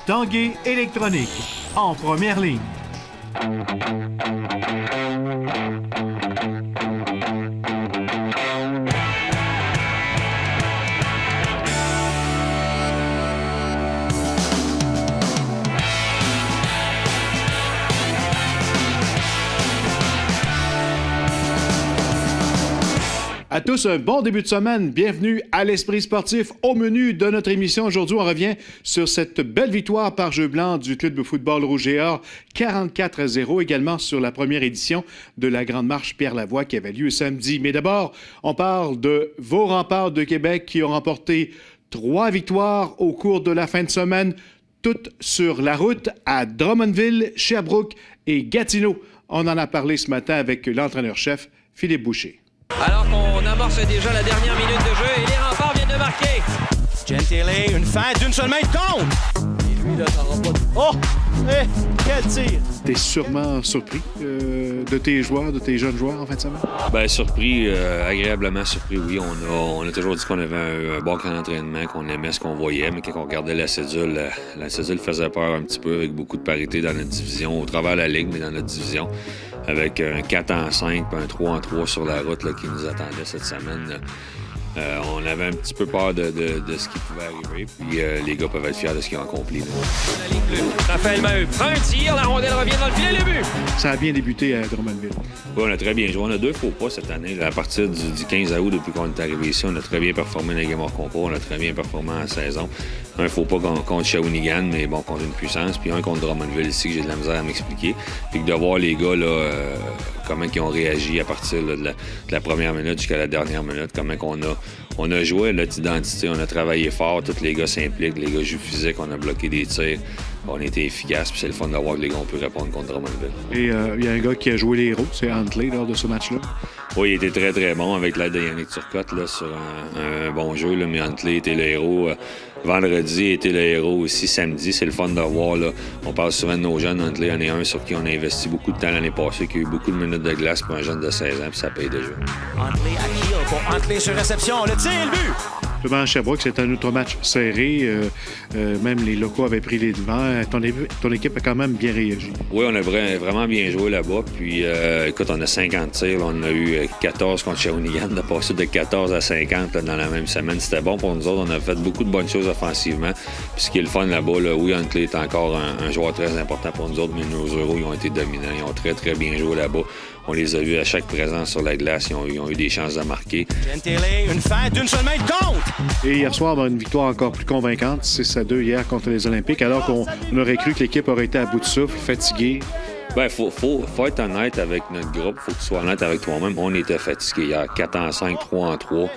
Tanguay électronique, en première ligne. À tous, un bon début de semaine. Bienvenue à l'Esprit sportif. Au menu de notre émission aujourd'hui, on revient sur cette belle victoire par jeu blanc du club de football Rouge et Or, 44-0, également sur la première édition de la Grande Marche Pierre-Lavoie qui avait lieu samedi. Mais d'abord, on parle de vos remparts de Québec qui ont remporté 3 victoires au cours de la fin de semaine, toutes sur la route à Drummondville, Sherbrooke et Gatineau. On en a parlé ce matin avec l'entraîneur-chef Philippe Boucher. Alors qu'on amorce déjà la dernière minute de jeu et les remparts viennent de marquer. Gentile, une fête d'une seule main de compte! Et lui, là, t'auras pas de... Oh! Quel tir! T'es sûrement surpris de tes joueurs, de tes jeunes joueurs en fin de semaine? Bien, surpris, agréablement surpris, oui. On a toujours dit qu'on avait un bon camp d'entraînement, qu'on aimait ce qu'on voyait, mais quand on regardait la cédule faisait peur un petit peu avec beaucoup de parité dans notre division, au travers de la Ligue, mais dans notre division, avec un 4-5 et un 3-3 sur la route là, qui nous attendait cette semaine. On avait un petit peu peur de ce qui pouvait arriver, puis les gars peuvent être fiers de ce qu'ils ont accompli. Là. La ligne bleue. Raphaël Maheu prend un tir, la rondelle revient dans le filet, le but! Ça a bien débuté à Drummondville. Oui, on a très bien joué. On a 2 faux pas cette année. Là, à partir du 15 août, depuis qu'on est arrivé ici, on a très bien performé dans les Game hors concours. On a très bien performé en saison. Un faux pas contre Shawinigan, mais bon, contre une puissance. Puis un contre Drummondville ici, que j'ai de la misère à m'expliquer. Puis que de voir les gars, là, comment ils ont réagi à partir là, de la première minute jusqu'à la dernière minute, comment on a joué notre identité, on a travaillé fort, tous les gars s'impliquent, les gars jouent physique, on a bloqué des tirs, on était efficaces, puis c'est le fun d'avoir que les gars ont pu répondre contre Drummondville. Et il y a un gars qui a joué les héros, c'est Huntley lors de ce match-là. Oui, il était très très bon avec l'aide de Yannick Turcotte là, sur un bon jeu, là, mais Huntley était le héros. Vendredi était le héros aussi. Samedi, c'est le fun de voir. Là. On parle souvent de nos jeunes. Huntley en est un sur qui on a investi beaucoup de temps l'année passée, qui a eu beaucoup de minutes de glace pour un jeune de 16 ans, puis ça paye déjà. Huntley à kill pour Huntley sur réception. Le tir et le but! Devant Sherbrooke, c'est un autre match serré. Même les locaux avaient pris les devants. Ton équipe a quand même bien réagi. Oui, on a vraiment bien joué là-bas. Puis, écoute, on a 50 tirs. Là, on a eu 14 contre Shawinigan. On a passé de 14 à 50 là, dans la même semaine. C'était bon pour nous autres. On a fait beaucoup de bonnes choses offensivement. Puis, ce qui est le fun là-bas, là, oui, Huntley est encore un joueur très important pour nous autres, mais nos euros, ils ont été dominants. Ils ont très, très bien joué là-bas. On les a vus à chaque présence sur la glace. Ils ont eu des chances de marquer. Gentile, une fête d'une seule main de compte! Et hier soir, une victoire encore plus convaincante, 6-2 hier contre les Olympiques, alors qu'on aurait cru que l'équipe aurait été à bout de souffle, fatiguée. Bien, faut être honnête avec notre groupe. Faut que tu sois honnête avec toi-même. On était fatigués hier. 4-5, 3-3.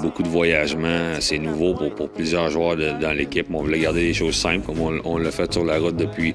Beaucoup de voyagements, c'est nouveau pour plusieurs joueurs dans l'équipe. On voulait garder les choses simples, comme on l'a fait sur la route depuis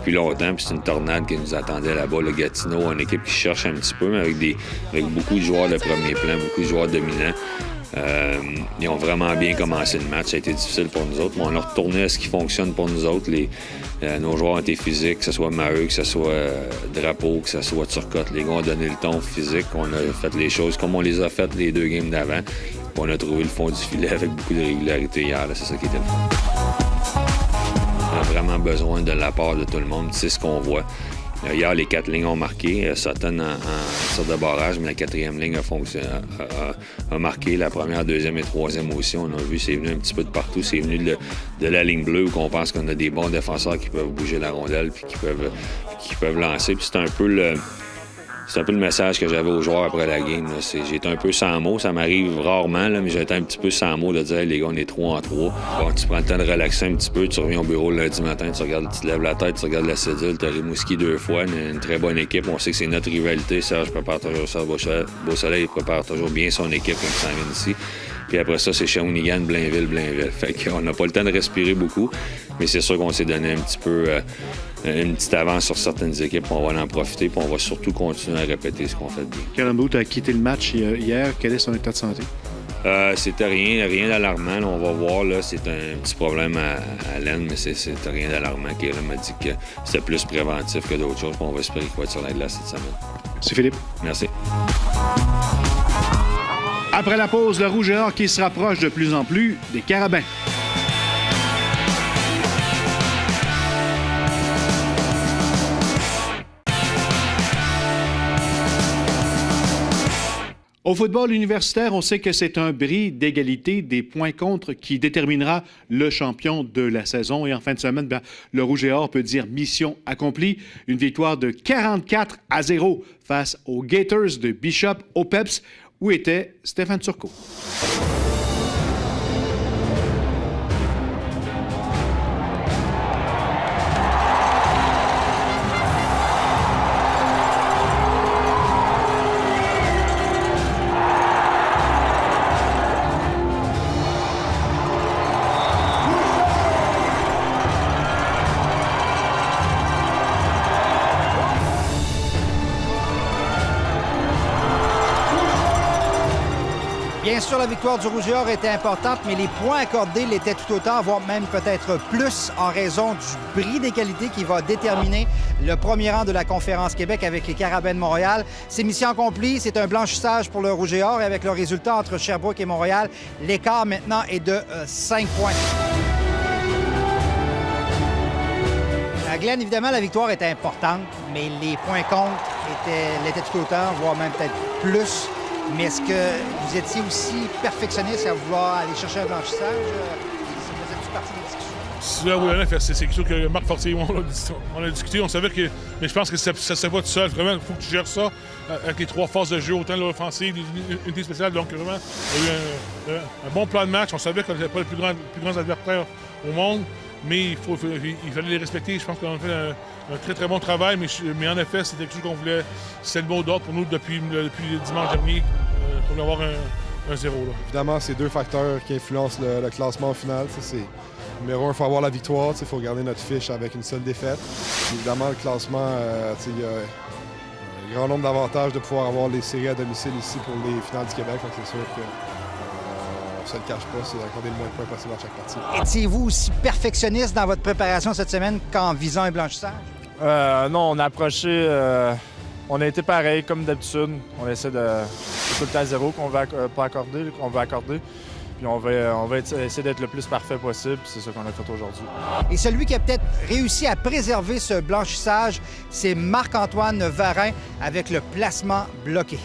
longtemps. Puis c'est une tornade qui nous attendait là-bas. Le Gatineau, une équipe qui cherche un petit peu, mais avec beaucoup de joueurs de premier plan, beaucoup de joueurs dominants. Ils ont vraiment bien commencé le match. Ça a été difficile pour nous autres, mais on a retourné à ce qui fonctionne pour nous autres. Nos joueurs ont été physiques, que ce soit Maheu, que ce soit Drapeau, que ce soit Turcotte. Les gars ont donné le ton physique. On a fait les choses comme on les a faites les 2 games d'avant. Puis on a trouvé le fond du filet avec beaucoup de régularité hier. Là. C'est ça qui était le fun. On a vraiment besoin de la part de tout le monde. C'est ce qu'on voit. Hier, les 4 lignes ont marqué. Sutton en sorte de barrage, mais la 4e ligne a marqué. La première, 2e et 3e aussi. On a vu, c'est venu un petit peu de partout. C'est venu de la ligne bleue où on pense qu'on a des bons défenseurs qui peuvent bouger la rondelle puis qui peuvent lancer. Puis c'est un peu le message que j'avais aux joueurs après la game. J'étais un peu sans mots. Ça m'arrive rarement, là, mais j'étais un petit peu sans mots de dire hey, les gars, on est 3-3. Bon, tu prends le temps de relaxer un petit peu. Tu reviens au bureau le lundi matin, tu te lèves la tête, tu regardes la cédule. Tu as Rimouski 2 fois, une très bonne équipe. On sait que c'est notre rivalité. Serge prépare toujours ça. Beausoleil il prépare toujours bien son équipe quand il s'en vient ici. Puis après ça, c'est Shawinigan, Blainville. Fait qu'on n'a pas le temps de respirer beaucoup. Mais c'est sûr qu'on s'est donné un petit peu une petite avance sur certaines équipes. On va en profiter. Puis on va surtout continuer à répéter ce qu'on fait bien. Carambeau, tu as quitté le match hier. Quel est son état de santé? C'était rien d'alarmant. Là, on va voir. Là, c'est un petit problème à l'aine, mais c'était rien d'alarmant. Kéla m'a dit que c'était plus préventif que d'autres choses. Puis on va espérer qu'il va être sur la glace cette semaine. Merci Philippe. Merci. Après la pause, le Rouge et Or qui se rapproche de plus en plus des Carabins. Au football universitaire, on sait que c'est un bris d'égalité des points contre qui déterminera le champion de la saison. Et en fin de semaine, le Rouge et Or peut dire mission accomplie. Une victoire de 44-0 face aux Gators de Bishop au PEPS, où était Stéphane Turcot. Bien sûr, la victoire du Rouge et Or était importante, mais les points accordés l'étaient tout autant, voire même peut-être plus en raison du bris d'égalité qui va déterminer le premier rang de la Conférence Québec avec les Carabins de Montréal. C'est mission accomplie, c'est un blanchissage pour le Rouge et Or et avec le résultat entre Sherbrooke et Montréal, l'écart maintenant est de 5 points. Glenn, évidemment, la victoire était importante, mais les points contre l'étaient tout autant, voire même peut-être plus. Mais est-ce que vous étiez aussi perfectionniste à vouloir aller chercher un blanchissage? Ça faisait-tu partie des discussions? C'est quelque chose que Marc Fortier et moi, on a discuté. On savait que... Mais je pense que ça ne se fait pas tout seul. Vraiment, il faut que tu gères ça avec les 3 phases de jeu, autant l'offensive, l'unité spéciale. Donc, vraiment, il y a eu un bon plan de match. On savait qu'on n'était pas les plus grands adversaires au monde, mais il fallait les respecter. Je pense qu'on a fait un très, très bon travail, mais en effet, c'était quelque chose qu'on voulait. C'est le mot d'ordre pour nous depuis le dimanche dernier, pour avoir un 0. Là. Évidemment, c'est 2 facteurs qui influencent le classement final. Numéro 1, il faut avoir la victoire. Il faut garder notre fiche avec une seule défaite. Évidemment, le classement, il y a un grand nombre d'avantages de pouvoir avoir les séries à domicile ici pour les finales du Québec. Donc, c'est sûr que on se le cache pas, c'est accorder le moins de points possible à chaque partie. Étiez-vous aussi perfectionniste dans votre préparation cette semaine qu'en visant un blanchissage? Non, on a approché... on a été pareil, comme d'habitude. On essaie de... C'est tout le temps 0 qu'on veut pas accorder, qu'on veut accorder. Puis on va essayer d'être le plus parfait possible. C'est ça qu'on a fait aujourd'hui. Et celui qui a peut-être réussi à préserver ce blanchissage, c'est Marc-Antoine Varin avec le placement bloqué.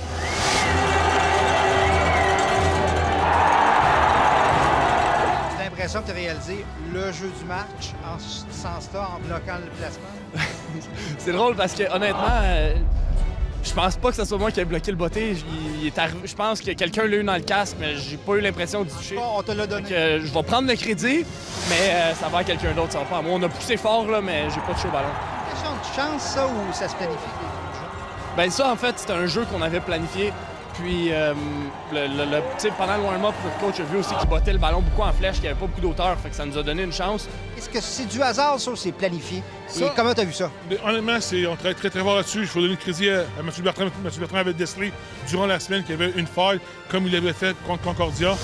J'ai l'impression que tu as réalisé le jeu du match en ce sens-là, en bloquant le placement. C'est drôle parce que, honnêtement, je pense pas que ce soit moi qui ai bloqué le botté. Je pense que quelqu'un l'a eu dans le casque, mais j'ai pas eu l'impression de toucher. On te l'a donné. Je vais prendre le crédit, mais ça va à quelqu'un d'autre, ça va pas à moi. On a poussé fort, là, mais j'ai pas touché au ballon. Question de chance, ça, ou ça se planifie? Ben ça, en fait, c'était un jeu qu'on avait planifié. Puis, pendant le warm-up, le coach a vu aussi qu'il bottait le ballon beaucoup en flèche, qu'il n'y avait pas beaucoup d'auteur. Fait que ça nous a donné une chance. Est-ce que c'est du hasard, ça, ou c'est planifié? Et comment tu as vu ça? Honnêtement, on travaille très, très fort là-dessus. Il faut donner le crédit à M. Bertrand. M. Bertrand avait décelé durant la semaine qu'il y avait une faille, comme il avait fait contre Concordia.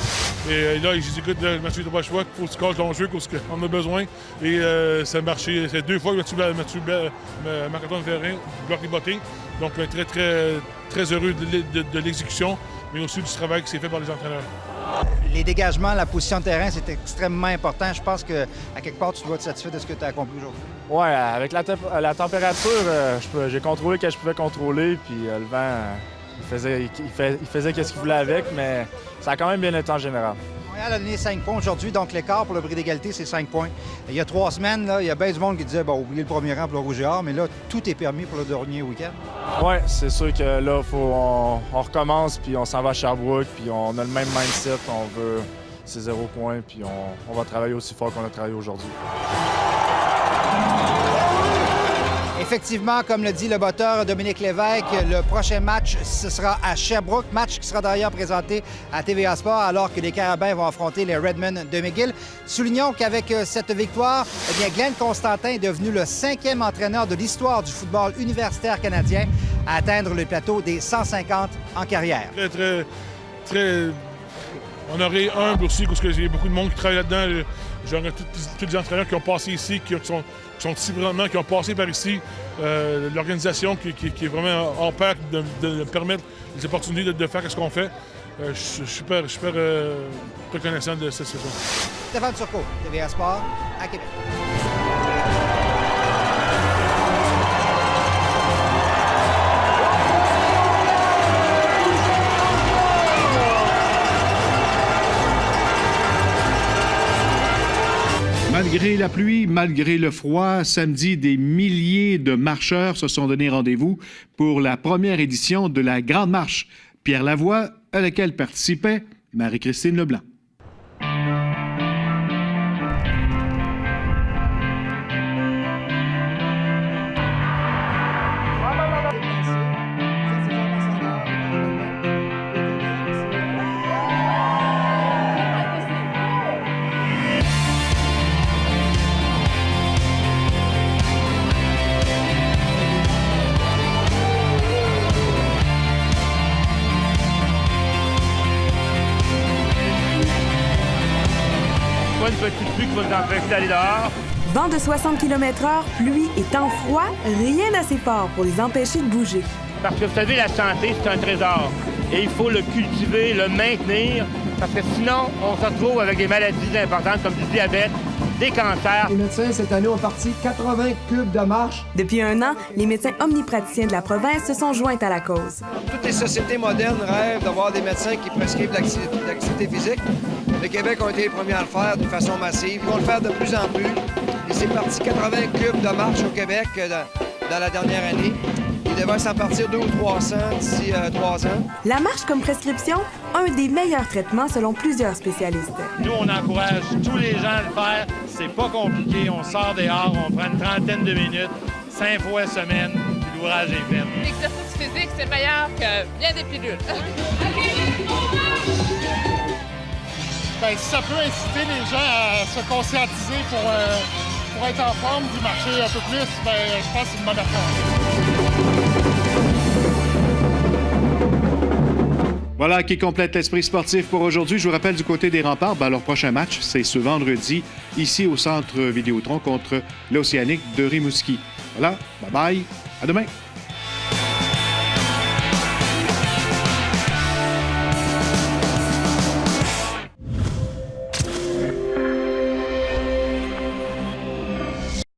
Et là, j'ai dit, écoute, M. tu n'as pas le choix, il faut que tu casses ton jeu, qu'on a besoin. Et ça a marché. C'est 2 fois que Marc-Antoine Varin bloque les bottées. Donc, très, très, très heureux de l'exécution, mais aussi du travail qui s'est fait par les entraîneurs. Les dégagements, la position de terrain, c'est extrêmement important. Je pense qu'à quelque part, tu dois être satisfait de ce que tu as accompli aujourd'hui. Oui, avec la température, j'ai contrôlé ce que je pouvais contrôler, puis le vent, il faisait ce qu'il voulait avec, mais ça a quand même bien été en général. Montréal a donné 5 points aujourd'hui, donc l'écart pour le bris d'égalité, c'est 5 points. Il y a 3 semaines, là, il y a bien du monde qui disait oubliez le premier rang pour le Rouge et Or, mais là, tout est permis pour le dernier week-end. Oui, c'est sûr que là, on recommence, puis on s'en va à Sherbrooke, puis on a le même mindset, on veut ces 0 points, puis on va travailler aussi fort qu'on a travaillé aujourd'hui. Effectivement, comme le dit le botteur Dominique Lévesque, le prochain match, ce sera à Sherbrooke, match qui sera d'ailleurs présenté à TVA Sport alors que les Carabins vont affronter les Redmen de McGill. Soulignons qu'avec cette victoire, eh bien, Glenn Constantin est devenu le 5e entraîneur de l'histoire du football universitaire canadien à atteindre le plateau des 150 en carrière. Très, très, très honoré, humble aussi, parce qu'il y a beaucoup de monde qui travaille là-dedans. J'aurais tous les entraîneurs qui ont passé ici, qui sont ici vraiment, qui ont passé par ici. L'organisation qui est vraiment hors pair de permettre les opportunités de faire ce qu'on fait. Je suis super reconnaissant de cette saison. Stéphane Turcot, TVA Sport, à Québec. Malgré la pluie, malgré le froid, samedi, des milliers de marcheurs se sont donné rendez-vous pour la première édition de la Grande Marche Pierre Lavoie, à laquelle participait Marie-Christine Leblanc. Une petite pluie qui va nous empêcher d'aller dehors. Vent de 60 km/h, pluie et temps froid, rien d'assez fort pour les empêcher de bouger. Parce que vous savez, la santé, c'est un trésor. Et il faut le cultiver, le maintenir, parce que sinon, on se retrouve avec des maladies importantes comme du diabète, des cancers. Les médecins, cette année, ont parti 80 cubes de marche. Depuis un an, les médecins omnipraticiens de la province se sont joints à la cause. Toutes les sociétés modernes rêvent d'avoir des médecins qui prescrivent l'activité physique. Le Québec a été les premiers à le faire de façon massive. Ils vont le faire de plus en plus. Et c'est parti 80 cubes de marche au Québec dans la dernière année. Il devrait s'en partir 200 ou 300 d'ici 3 ans. La marche comme prescription, un des meilleurs traitements selon plusieurs spécialistes. Nous, on encourage tous les gens à le faire. C'est pas compliqué. On sort dehors, on prend une trentaine de minutes, 5 fois semaine, puis l'ouvrage est fait. L'exercice physique, c'est meilleur que bien des pilules. Ben, si ça peut inciter les gens à se conscientiser pour être en forme, d'y marcher un peu plus, ben, je pense que c'est une bonne affaire. Voilà qui complète l'esprit sportif pour aujourd'hui. Je vous rappelle du côté des Remparts, leur prochain match, c'est ce vendredi, ici au Centre Vidéotron contre l'Océanique de Rimouski. Voilà, bye-bye, à demain.